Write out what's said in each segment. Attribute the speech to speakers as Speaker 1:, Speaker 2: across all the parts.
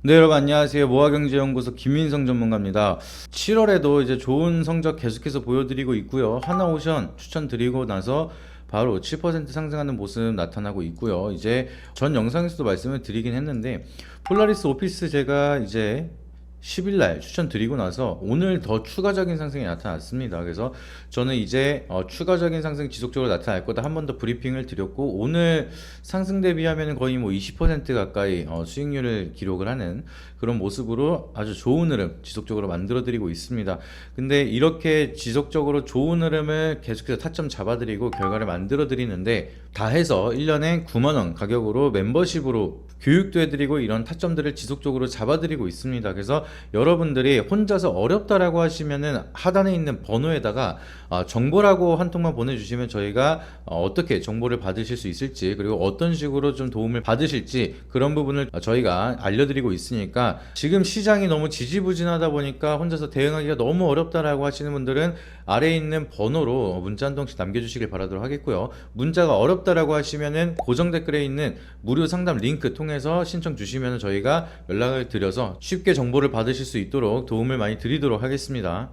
Speaker 1: 네, 여러분 안녕하세요. 모아경제연구소 김민성 전문가입니다. 7월에도 이제 좋은 성적 계속해서 보여드리고 있고요. 하나오션 추천드리고 나서 바로 7% 상승하는 모습 나타나고 있고요. 이제 전 영상에서도 말씀을 드리긴 했는데 폴라리스 오피스 제가 이제 10일날 추천드리고 나서 오늘 더 추가적인 상승이 나타났습니다. 그래서 저는 이제 추가적인 상승이 지속적으로 나타날 거다 한 번 더 브리핑을 드렸고, 오늘 상승 대비하면 거의 뭐 20% 가까이 수익률을 기록을 하는 그런 모습으로 아주 좋은 흐름 지속적으로 만들어 드리고 있습니다. 근데 이렇게 지속적으로 좋은 흐름을 계속해서 타점 잡아드리고 결과를 만들어 드리는데, 다 해서 1년에 9만원 가격으로 멤버십으로 교육도 해드리고 이런 타점들을 지속적으로 잡아드리고 있습니다. 그래서 여러분들이 혼자서 어렵다라고 하시면은 하단에 있는 번호에다가 정보라고 한 통만 보내주시면 저희가 어떻게 정보를 받으실 수 있을지, 그리고 어떤 식으로 좀 도움을 받으실지 그런 부분을 저희가 알려드리고 있으니까, 지금 시장이 너무 지지부진하다 보니까 혼자서 대응하기가 너무 어렵다라고 하시는 분들은 아래에 있는 번호로 문자 한 통씩 남겨주시길 바라도록 하겠고요. 문자가 어렵다라고 하시면은 고정 댓글에 있는 무료 상담 링크 통해서 신청 주시면 저희가 연락을 드려서 쉽게 정보를 받으실 수 있도록 도움을 많이 드리도록 하겠습니다.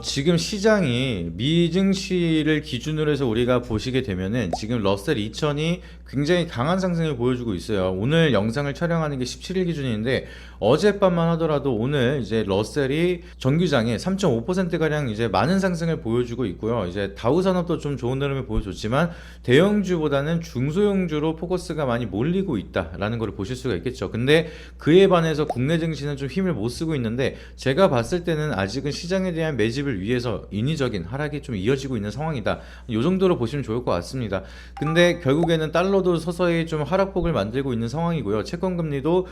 Speaker 1: 지금 시장이 미증시를 기준으로 해서 우리가 보시게 되면은 지금 러셀 2000이 굉장히 강한 상승을 보여주고 있어요. 오늘 영상을 촬영하는 게 17일 기준인데 어젯밤만 하더라도 오늘 이제 러셀이 정규장에 3.5%가량 이제 많은 상승을 보여주고 있고요. 이제 다우산업도 좀 좋은 흐름을 보여줬지만 대형주보다는 중소형주로 포커스가 많이 몰리고 있다라는 걸 보실 수가 있겠죠. 근데 그에 반해서 국내 증시는 좀 힘을 못 쓰고 있는데, 제가 봤을 때는 아직은 시장에 대한 매집을 위해서 인위적인 하락이 좀 이어지고 있는 상황이다, 이 정도로 보시면 좋을 것 같습니다. 근데 결국에는 달러도 서서히 좀 하락폭을 만들고 있는 상황이고요. 채권금리도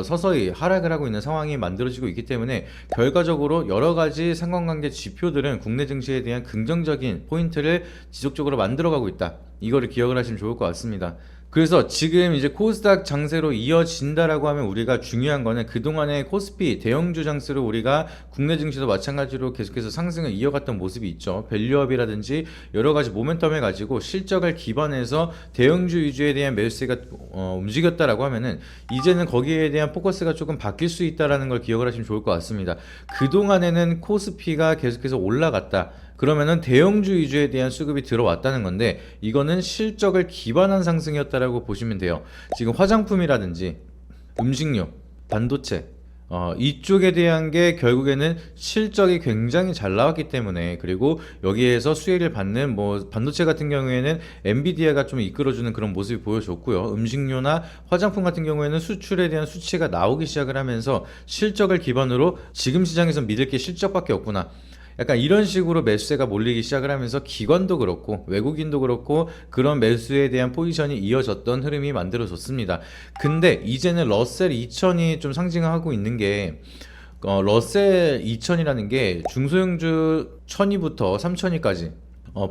Speaker 1: 서서히 하락을 하고 있는 상황이 만들어지고 있기 때문에 결과적으로 여러가지 상관관계 지표들은 국내 증시에 대한 긍정적인 포인트를 지속적으로 만들어가고 있다, 이거를 기억을 하시면 좋을 것 같습니다. 그래서 지금 이제 코스닥 장세로 이어진다라고 하면 우리가 중요한 거는 그동안의 코스피 대형주 장세로 우리가 국내 증시도 마찬가지로 계속해서 상승을 이어갔던 모습이 있죠. 밸류업이라든지 여러 가지 모멘텀을 가지고 실적을 기반해서 대형주 위주에 대한 매수세가 움직였다라고 하면은 이제는 거기에 대한 포커스가 조금 바뀔 수 있다라는 걸 기억을 하시면 좋을 것 같습니다. 그동안에는 코스피가 계속해서 올라갔다, 그러면은 대형주 위주에 대한 수급이 들어왔다는 건데, 이거는 실적을 기반한 상승이었다라고 보시면 돼요. 지금 화장품이라든지 음식료, 반도체 이쪽에 대한 게 결국에는 실적이 굉장히 잘 나왔기 때문에, 그리고 여기에서 수혜를 받는 뭐 반도체 같은 경우에는 엔비디아가 좀 이끌어주는 그런 모습이 보여줬고요. 음식료나 화장품 같은 경우에는 수출에 대한 수치가 나오기 시작을 하면서 실적을 기반으로 지금 시장에서 믿을 게 실적밖에 없구나, 약간 이런 식으로 매수세가 몰리기 시작을 하면서 기관도 그렇고 외국인도 그렇고 그런 매수에 대한 포지션이 이어졌던 흐름이 만들어졌습니다. 근데 이제는 러셀 2000이 좀 상징하고 있는 게, 러셀 2000이라는 게 중소형주 1000위부터 3000위까지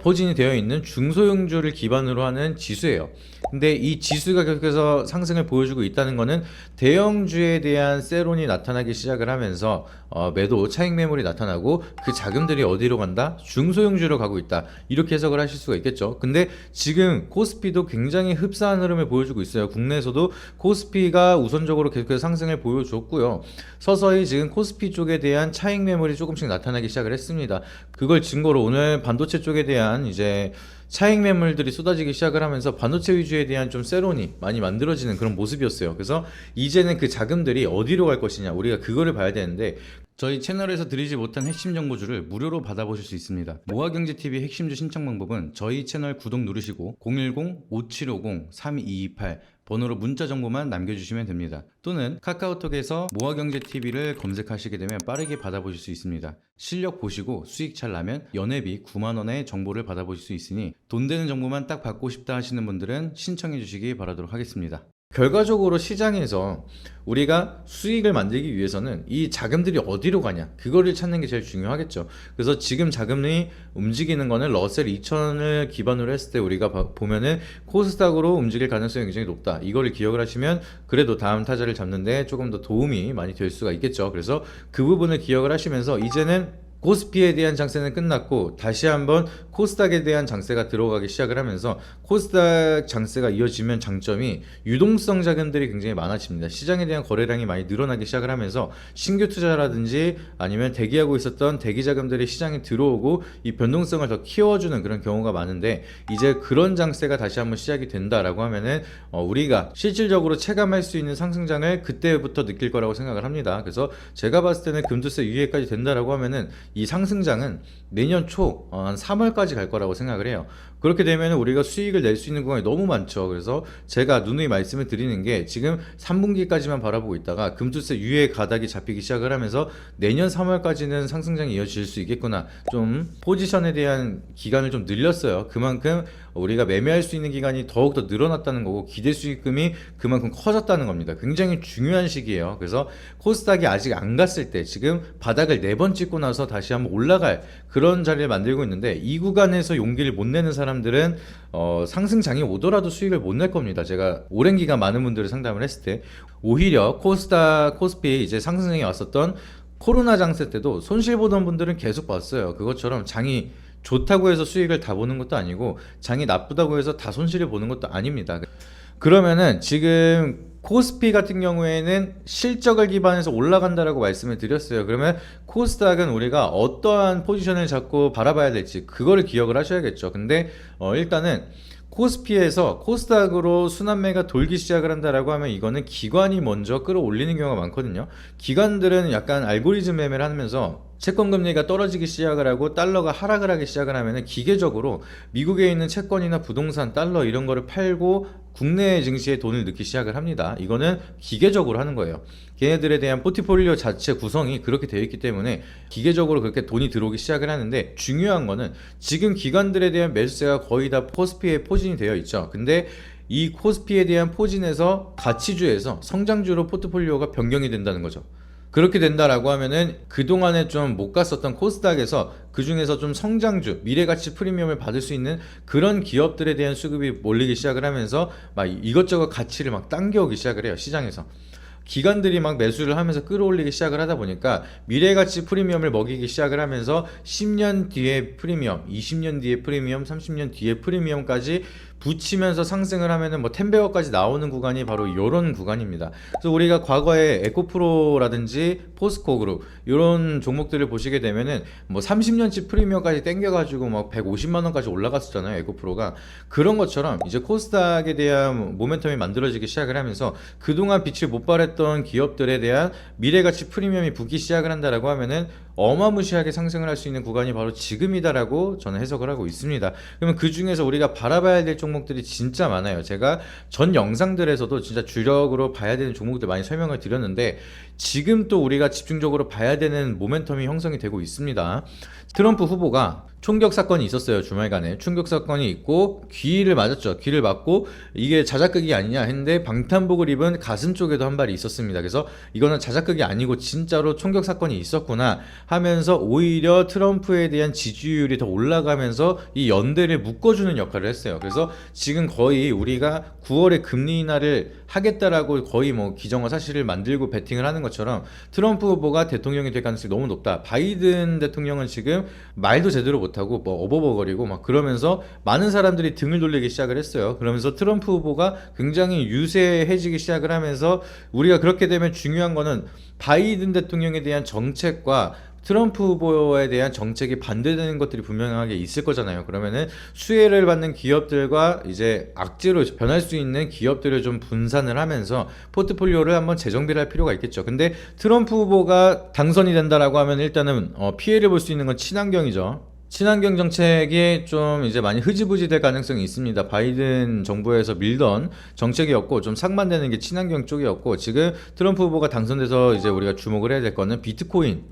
Speaker 1: 포진이 되어 있는 중소형주를 기반으로 하는 지수예요. 근데 이 지수가 계속해서 상승을 보여주고 있다는 것은 대형주에 대한 세론이 나타나기 시작을 하면서 매도 차익 매물이 나타나고 그 자금들이 어디로 간다? 중소형주로 가고 있다, 이렇게 해석을 하실 수가 있겠죠. 근데 지금 코스피도 굉장히 흡사한 흐름을 보여주고 있어요. 국내에서도 코스피가 우선적으로 계속해서 상승을 보여줬고요. 서서히 지금 코스피 쪽에 대한 차익 매물이 조금씩 나타나기 시작을 했습니다. 그걸 증거로 오늘 반도체 쪽에 대한 이제 차익 매물들이 쏟아지기 시작을 하면서 반도체 위주에 대한 좀 세론이 많이 만들어지는 그런 모습이었어요. 그래서 이제는 그 자금들이 어디로 갈 것이냐, 우리가 그거를 봐야 되는데, 저희 채널에서 드리지 못한 핵심 정보주를 무료로 받아보실 수 있습니다. 모아경제TV 핵심주 신청 방법은 저희 채널 구독 누르시고 010-5750-3228 번호로 문자 정보만 남겨주시면 됩니다. 또는 카카오톡에서 모아경제TV를 검색하시게 되면 빠르게 받아보실 수 있습니다. 실력 보시고 수익 잘 나면 연회비 9만원의 정보를 받아보실 수 있으니 돈 되는 정보만 딱 받고 싶다 하시는 분들은 신청해 주시기 바라도록 하겠습니다. 결과적으로 시장에서 우리가 수익을 만들기 위해서는 이 자금들이 어디로 가냐, 그거를 찾는 게 제일 중요하겠죠. 그래서 지금 자금이 움직이는 거는 러셀 2000을 기반으로 했을 때 우리가 보면은 코스닥으로 움직일 가능성이 굉장히 높다, 이거를 기억을 하시면 그래도 다음 타자를 잡는데 조금 더 도움이 많이 될 수가 있겠죠. 그래서 그 부분을 기억을 하시면서 이제는 코스피에 대한 장세는 끝났고 다시 한번 코스닥에 대한 장세가 들어가기 시작을 하면서 코스닥 장세가 이어지면 장점이 유동성 자금들이 굉장히 많아집니다. 시장에 대한 거래량이 많이 늘어나기 시작을 하면서 신규 투자라든지 아니면 대기하고 있었던 대기 자금들이 시장에 들어오고 이 변동성을 더 키워주는 그런 경우가 많은데, 이제 그런 장세가 다시 한번 시작이 된다라고 하면은 우리가 실질적으로 체감할 수 있는 상승장을 그때부터 느낄 거라고 생각을 합니다. 그래서 제가 봤을 때는 금투세 유예까지 된다라고 하면은 이 상승장은 내년 초 한 3월까지 갈 거라고 생각을 해요. 그렇게 되면 우리가 수익을 낼 수 있는 구간이 너무 많죠. 그래서 제가 누누이 말씀을 드리는 게, 지금 3분기까지만 바라보고 있다가 금투세 유예 가닥이 잡히기 시작을 하면서 내년 3월까지는 상승장이 이어질 수 있겠구나, 좀 포지션에 대한 기간을 좀 늘렸어요. 그만큼 우리가 매매할 수 있는 기간이 더욱더 늘어났다는 거고 기대 수익금이 그만큼 커졌다는 겁니다. 굉장히 중요한 시기예요. 그래서 코스닥이 아직 안 갔을 때, 지금 바닥을 4번 찍고 나서 다시 한번 올라갈 그런 자리를 만들고 있는데, 이 구간에서 용기를 못 내는 사람들은 상승장이 오더라도 수익을 못 낼 겁니다. 제가 오랜 기간 많은 분들을 상담을 했을 때 오히려 코스닥, 코스피 이제 상승장이 왔었던 코로나 장세 때도 손실 보던 분들은 계속 봤어요. 그것처럼 장이 좋다고 해서 수익을 다 보는 것도 아니고 장이 나쁘다고 해서 다 손실을 보는 것도 아닙니다. 그러면은 지금 코스피 같은 경우에는 실적을 기반해서 올라간다라고 말씀을 드렸어요. 그러면 코스닥은 우리가 어떠한 포지션을 잡고 바라봐야 될지 그거를 기억을 하셔야겠죠. 근데 일단은 코스피에서 코스닥으로 순환매가 돌기 시작을 한다라고 하면 이거는 기관이 먼저 끌어올리는 경우가 많거든요. 기관들은 약간 알고리즘 매매를 하면서 채권 금리가 떨어지기 시작을 하고 달러가 하락을 하기 시작을 하면은 기계적으로 미국에 있는 채권이나 부동산, 달러 이런 거를 팔고 국내 증시에 돈을 넣기 시작을 합니다. 이거는 기계적으로 하는 거예요. 걔네들에 대한 포트폴리오 자체 구성이 그렇게 되어 있기 때문에 기계적으로 그렇게 돈이 들어오기 시작을 하는데, 중요한 거는 지금 기관들에 대한 매수세가 거의 다 코스피에 포진이 되어 있죠. 근데 이 코스피에 대한 포진에서 가치주에서 성장주로 포트폴리오가 변경이 된다는 거죠. 그렇게 된다라고 하면은 그동안에 좀 못 갔었던 코스닥에서 그 중에서 좀 성장주, 미래가치 프리미엄을 받을 수 있는 그런 기업들에 대한 수급이 몰리기 시작을 하면서 막 이것저것 가치를 막 당겨오기 시작을 해요, 시장에서. 기관들이 막 매수를 하면서 끌어올리기 시작을 하다 보니까 미래가치 프리미엄을 먹이기 시작을 하면서 10년 뒤에 프리미엄, 20년 뒤에 프리미엄, 30년 뒤에 프리미엄까지 붙이면서 상승을 하면은 뭐 10배어까지 나오는 구간이 바로 이런 구간입니다. 그래서 우리가 과거에 에코프로라든지 포스코그룹 이런 종목들을 보시게 되면은 뭐 30년치 프리미엄까지 땡겨가지고 막 150만 원까지 올라갔었잖아요, 에코프로가. 그런 것처럼 이제 코스닥에 대한 모멘텀이 만들어지기 시작을 하면서 그동안 빛을 못 발했던 기업들에 대한 미래가치 프리미엄이 붙기 시작을 한다라고 하면은 어마무시하게 상승을 할 수 있는 구간이 바로 지금이다라고 저는 해석을 하고 있습니다. 그러면 그 중에서 우리가 바라봐야 될 종목들이 진짜 많아요. 제가 전 영상들에서도 진짜 주력으로 봐야 되는 종목들 많이 설명을 드렸는데, 지금 또 우리가 집중적으로 봐야 되는 모멘텀이 형성이 되고 있습니다. 트럼프 후보가 총격 사건이 있었어요. 주말간에 총격 사건이 있고 귀를 맞았죠. 귀를 맞고 이게 자작극이 아니냐 했는데 방탄복을 입은 가슴 쪽에도 한 발이 있었습니다. 그래서 이거는 자작극이 아니고 진짜로 총격 사건이 있었구나 하면서 오히려 트럼프에 대한 지지율이 더 올라가면서 이 연대를 묶어주는 역할을 했어요. 그래서 지금 거의 우리가 9월에 금리 인하를 하겠다라고 거의 뭐 기정화 사실을 만들고 베팅을 하는 것처럼 트럼프 후보가 대통령이 될 가능성이 너무 높다. 바이든 대통령은 지금 말도 제대로 못하고 뭐 어버버거리고 막 그러면서 많은 사람들이 등을 돌리기 시작을 했어요. 그러면서 트럼프 후보가 굉장히 유세해지기 시작을 하면서, 우리가 그렇게 되면 중요한 거는 바이든 대통령에 대한 정책과 트럼프 후보에 대한 정책이 반대되는 것들이 분명하게 있을 거잖아요. 그러면은 수혜를 받는 기업들과 이제 악재로 변할 수 있는 기업들을 좀 분산을 하면서 포트폴리오를 한번 재정비를 할 필요가 있겠죠. 근데 트럼프 후보가 당선이 된다라고 하면 일단은 피해를 볼 수 있는 건 친환경이죠. 친환경 정책이 좀 이제 많이 흐지부지 될 가능성이 있습니다. 바이든 정부에서 밀던 정책이었고 좀 상반되는 게 친환경 쪽이었고, 지금 트럼프 후보가 당선돼서 이제 우리가 주목을 해야 될 거는 비트코인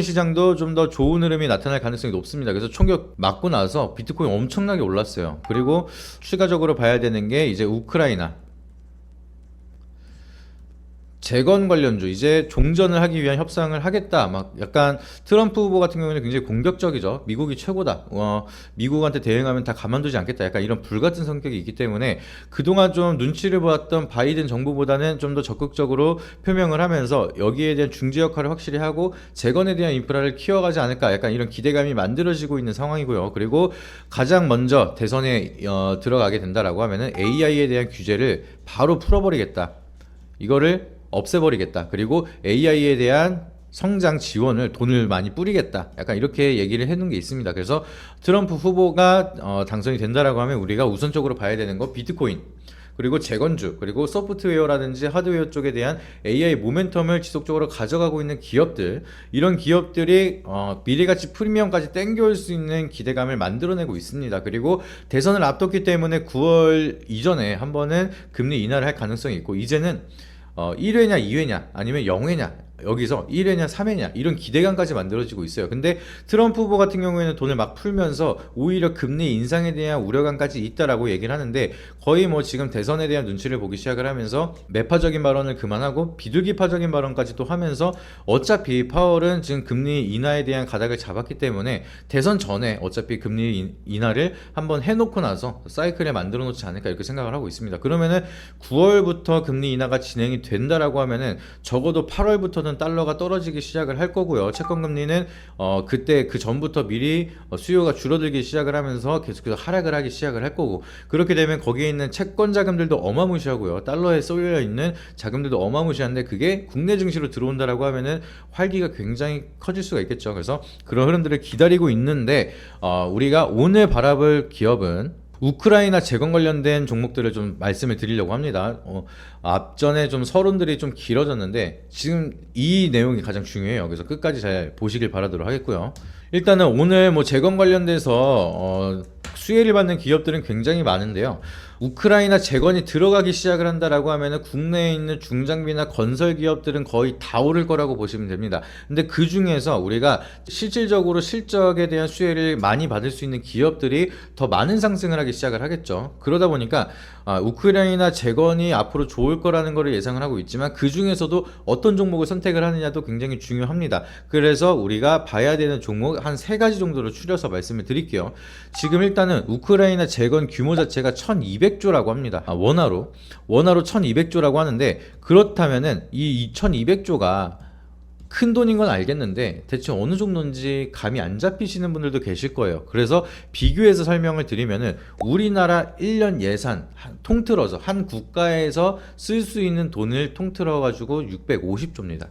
Speaker 1: 시장도 좀 더 좋은 흐름이 나타날 가능성이 높습니다. 그래서 총격 맞고 나서 비트코인 엄청나게 올랐어요. 그리고 추가적으로 봐야 되는 게 이제 우크라이나. 재건 관련주 이제 종전을 하기 위한 협상을 하겠다. 막 약간 트럼프 후보 같은 경우에는 굉장히 공격적이죠. 미국이 최고다. 미국한테 대응하면 다 가만두지 않겠다. 약간 이런 불같은 성격이 있기 때문에 그동안 좀 눈치를 보았던 바이든 정부보다는 좀 더 적극적으로 표명을 하면서 여기에 대한 중재 역할을 확실히 하고 재건에 대한 인프라를 키워가지 않을까. 약간 이런 기대감이 만들어지고 있는 상황이고요. 그리고 가장 먼저 대선에 들어가게 된다라고 하면은 AI에 대한 규제를 바로 풀어버리겠다. 이거를 없애버리겠다. 그리고 AI에 대한 성장 지원을 돈을 많이 뿌리겠다. 약간 이렇게 얘기를 해놓은 게 있습니다. 그래서 트럼프 후보가 당선이 된다라고 하면 우리가 우선적으로 봐야 되는 거 비트코인, 그리고 재건주, 그리고 소프트웨어라든지 하드웨어 쪽에 대한 AI 모멘텀을 지속적으로 가져가고 있는 기업들, 이런 기업들이 미래가치 프리미엄까지 땡겨올 수 있는 기대감을 만들어내고 있습니다. 그리고 대선을 앞뒀기 때문에 9월 이전에 한 번은 금리 인하를 할 가능성이 있고, 이제는 1회냐 2회냐 아니면 0회냐, 여기서 1회냐 3회냐 이런 기대감까지 만들어지고 있어요. 근데 트럼프 후보 같은 경우에는 돈을 막 풀면서 오히려 금리 인상에 대한 우려감까지 있다라고 얘기를 하는데, 거의 뭐 지금 대선에 대한 눈치를 보기 시작을 하면서 매파적인 발언을 그만하고 비둘기파적인 발언까지 또 하면서, 어차피 파월은 지금 금리 인하에 대한 가닥을 잡았기 때문에 대선 전에 어차피 금리 인하를 한번 해놓고 나서 사이클에 만들어 놓지 않을까 이렇게 생각을 하고 있습니다. 그러면은 9월부터 금리 인하가 진행이 된다라고 하면은 적어도 8월부터는 달러가 떨어지기 시작을 할 거고요. 채권금리는 그때 그 전부터 미리 수요가 줄어들기 시작을 하면서 계속해서 하락을 하기 시작을 할 거고, 그렇게 되면 거기에 있는 채권 자금들도 어마무시하고요. 달러에 쏠려 있는 자금들도 어마무시한데, 그게 국내 증시로 들어온다라고 하면은 활기가 굉장히 커질 수가 있겠죠. 그래서 그런 흐름들을 기다리고 있는데, 우리가 오늘 바라볼 기업은 우크라이나 재건 관련된 종목들을 좀 말씀을 드리려고 합니다. 앞전에 좀 서론들이 좀 길어졌는데 지금 이 내용이 가장 중요해요. 그래서 끝까지 잘 보시길 바라도록 하겠고요. 일단은 오늘 뭐 재건 관련돼서 수혜를 받는 기업들은 굉장히 많은데요. 우크라이나 재건이 들어가기 시작을 한다라고 하면은 국내에 있는 중장비나 건설 기업들은 거의 다 오를 거라고 보시면 됩니다. 근데 그 중에서 우리가 실질적으로 실적에 대한 수혜를 많이 받을 수 있는 기업들이 더 많은 상승을 하기 시작을 하겠죠. 그러다 보니까 우크라이나 재건이 앞으로 좋을 거라는 거를 예상을 하고 있지만, 그 중에서도 어떤 종목을 선택을 하느냐도 굉장히 중요합니다. 그래서 우리가 봐야 되는 종목 한 3가지 정도로 추려서 말씀을 드릴게요. 지금 일단은 우크라이나 재건 규모 자체가 1200조라고 합니다. 원화로 1200조라고 하는데, 그렇다면은 이 1200조가 큰 돈인 건 알겠는데 대체 어느 정도인지 감이 안 잡히시는 분들도 계실 거예요. 그래서 비교해서 설명을 드리면은 우리나라 1년 예산 통틀어서 한 국가에서 쓸 수 있는 돈을 통틀어 가지고 650조입니다.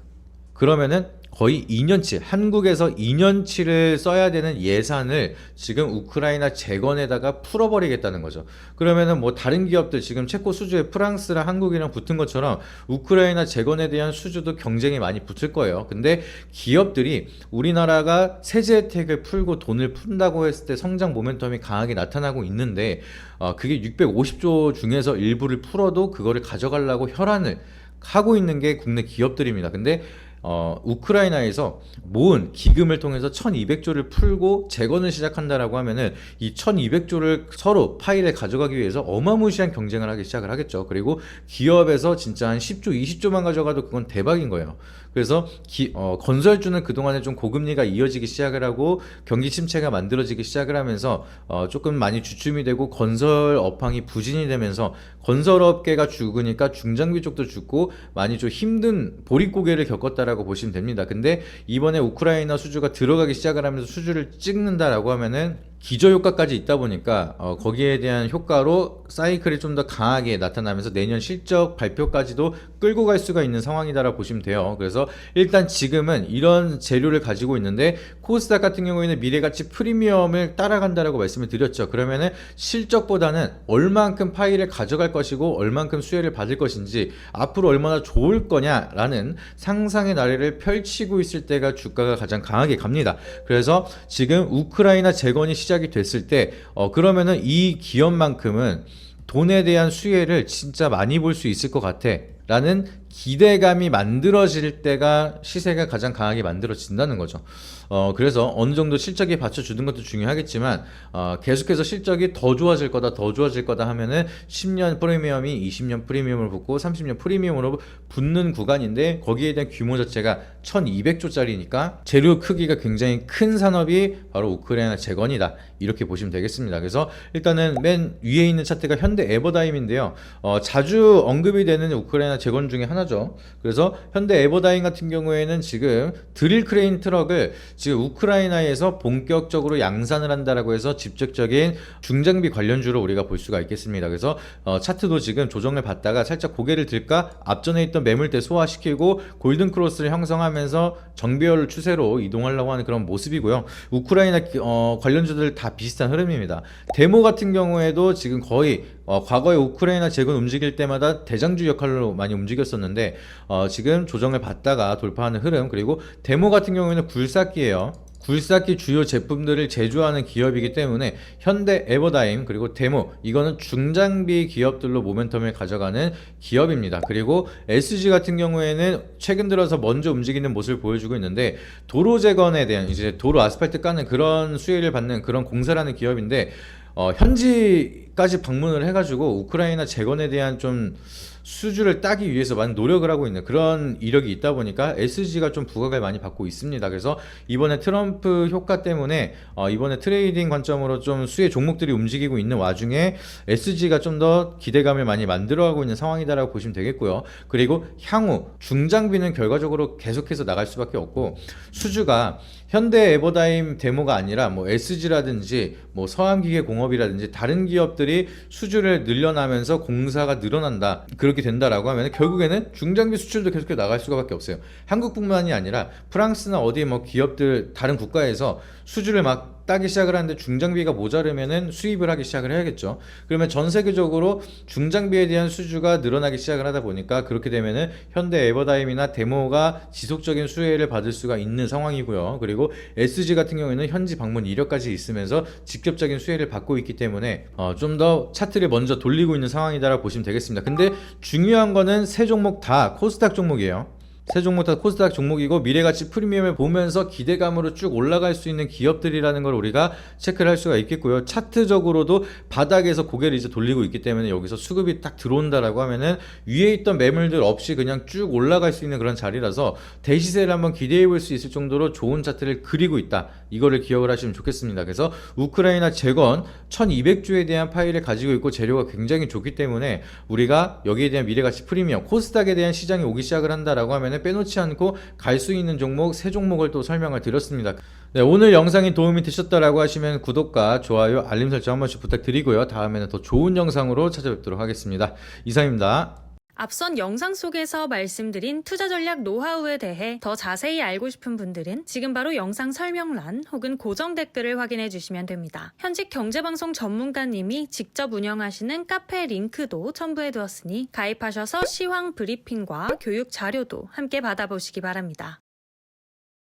Speaker 1: 그러면은 거의 2년치, 한국에서 2년치를 써야 되는 예산을 지금 우크라이나 재건에다가 풀어버리겠다는 거죠. 그러면은 뭐 다른 기업들, 지금 체코 수주에 프랑스랑 한국이랑 붙은 것처럼 우크라이나 재건에 대한 수주도 경쟁이 많이 붙을 거예요. 근데 기업들이 우리나라가 세제 혜택을 풀고 돈을 푼다고 했을 때 성장 모멘텀이 강하게 나타나고 있는데, 그게 650조 중에서 일부를 풀어도 그거를 가져가려고 혈안을 하고 있는 게 국내 기업들입니다. 근데 우크라이나에서 모은 기금을 통해서 1200조를 풀고 재건을 시작한다라고 하면은 이 1200조를 서로 파일에 가져가기 위해서 어마무시한 경쟁을 하기 시작을 하겠죠. 그리고 기업에서 진짜 한 10조, 20조만 가져가도 그건 대박인 거예요. 그래서 건설주는 그동안에 좀 고금리가 이어지기 시작을 하고 경기 침체가 만들어지기 시작을 하면서 조금 많이 주춤이 되고 건설 업황이 부진이 되면서 건설업계가 죽으니까 중장비 쪽도 죽고 많이 좀 힘든 보릿고개를 겪었다라고 보시면 됩니다. 근데 이번에 우크라이나 수주가 들어가기 시작을 하면서 수주를 찍는다라고 하면은 기저효과까지 있다 보니까 거기에 대한 효과로 사이클이 좀 더 강하게 나타나면서 내년 실적 발표까지도 끌고 갈 수가 있는 상황이다라고 보시면 돼요. 그래서 일단 지금은 이런 재료를 가지고 있는데, 코스닥 같은 경우에는 미래가치 프리미엄을 따라간다라고 말씀을 드렸죠. 그러면은 실적보다는 얼만큼 파일을 가져갈 것이고 얼만큼 수혜를 받을 것인지, 앞으로 얼마나 좋을 거냐라는 상상의 나래를 펼치고 있을 때가 주가가 가장 강하게 갑니다. 그래서 지금 우크라이나 재건이 시작이 됐을 때 그러면은 이 기업만큼은 돈에 대한 수혜를 진짜 많이 볼 수 있을 것 같아 라는 기대감이 만들어질 때가 시세가 가장 강하게 만들어진다는 거죠. 그래서 어느 정도 실적에 받쳐주는 것도 중요하겠지만 계속해서 실적이 더 좋아질 거다 하면은 10년 프리미엄이 20년 프리미엄으로 붙고 30년 프리미엄으로 붙는 구간인데 거기에 대한 규모 자체가 1200조짜리니까 재료 크기가 굉장히 큰 산업이 바로 우크라이나 재건이다, 이렇게 보시면 되겠습니다. 그래서 일단은 맨 위에 있는 차트가 현대 에버다임인데요. 자주 언급이 되는 우크라이나 재건 중에 하나죠. 그래서 현대 에버다임 같은 경우에는 지금 드릴 크레인 트럭을 지금 우크라이나에서 본격적으로 양산을 한다라고 해서 직접적인 중장비 관련주로 우리가 볼 수가 있겠습니다. 그래서 차트도 지금 조정을 받다가 살짝 고개를 들까 앞전에 있던 매물대 소화시키고 골든 크로스를 형성하면서 정배열 추세로 이동하려고 하는 그런 모습이고요. 우크라이나 관련주들 다 비슷한 흐름입니다. 데모 같은 경우에도 지금 거의 과거에 우크라이나 재건 움직일 때마다 대장주 역할로 많이 움직였었는데 지금 조정을 받다가 돌파하는 흐름, 그리고 데모 같은 경우에는 굴삭기예요. 굴삭기 주요 제품들을 제조하는 기업이기 때문에 현대 에버다임 그리고 데모, 이거는 중장비 기업들로 모멘텀을 가져가는 기업입니다. 그리고 SG 같은 경우에는 최근 들어서 먼저 움직이는 모습을 보여주고 있는데 도로 재건에 대한, 이제 도로 아스팔트 까는 그런 수혜를 받는 그런 공사라는 기업인데 현지까지 방문을 해가지고 우크라이나 재건에 대한 좀 수주를 따기 위해서 많은 노력을 하고 있는 그런 이력이 있다 보니까 SG가 좀 부각을 많이 받고 있습니다. 그래서 이번에 트럼프 효과 때문에 이번에 트레이딩 관점으로 좀 수혜 종목들이 움직이고 있는 와중에 SG가 좀 더 기대감을 많이 만들어가고 있는 상황이다라고 보시면 되겠고요. 그리고 향후 중장비는 결과적으로 계속해서 나갈 수밖에 없고, 수주가 현대 에버다임 데모가 아니라 뭐 SG라든지 뭐 서암기계공업이라든지 다른 기업들이 수주를 늘려나면서 공사가 늘어난다, 그렇게 된다라고 하면 결국에는 중장비 수출도 계속해서 나갈 수밖에 없어요. 한국뿐만이 아니라 프랑스나 어디 뭐 기업들 다른 국가에서 수주를 막 따기 시작을 하는데 중장비가 모자르면은 수입을 하기 시작을 해야겠죠. 그러면 전 세계적으로 중장비에 대한 수주가 늘어나기 시작을 하다 보니까 그렇게 되면은 현대 에버다임이나 데모가 지속적인 수혜를 받을 수가 있는 상황이고요. 그리고 SG 같은 경우에는 현지 방문 이력까지 있으면서 직접적인 수혜를 받고 있기 때문에 좀 더 차트를 먼저 돌리고 있는 상황이다라고 보시면 되겠습니다. 근데 중요한 거는 세 종목 다 코스닥 종목이에요. 세 종목 다 코스닥 종목이고 미래가치 프리미엄을 보면서 기대감으로 쭉 올라갈 수 있는 기업들이라는 걸 우리가 체크를 할 수가 있겠고요. 차트적으로도 바닥에서 고개를 이제 돌리고 있기 때문에 여기서 수급이 딱 들어온다라고 하면은 위에 있던 매물들 없이 그냥 쭉 올라갈 수 있는 그런 자리라서 대시세를 한번 기대해 볼 수 있을 정도로 좋은 차트를 그리고 있다, 이거를 기억을 하시면 좋겠습니다. 그래서 우크라이나 재건 1200주에 대한 파일을 가지고 있고 재료가 굉장히 좋기 때문에 우리가 여기에 대한 미래가치 프리미엄, 코스닥에 대한 시장이 오기 시작을 한다라고 하면 빼놓지 않고 갈 수 있는 종목 세 종목을 또 설명을 드렸습니다. 네, 오늘 영상이 도움이 되셨다라고 하시면 구독과 좋아요, 알림 설정 한 번씩 부탁드리고요. 다음에는 더 좋은 영상으로 찾아뵙도록 하겠습니다. 이상입니다.
Speaker 2: 앞선 영상 속에서 말씀드린 투자 전략 노하우에 대해 더 자세히 알고 싶은 분들은 지금 바로 영상 설명란 혹은 고정 댓글을 확인해 주시면 됩니다. 현직 경제방송 전문가님이 직접 운영하시는 카페 링크도 첨부해 두었으니 가입하셔서 시황 브리핑과 교육 자료도 함께 받아보시기 바랍니다.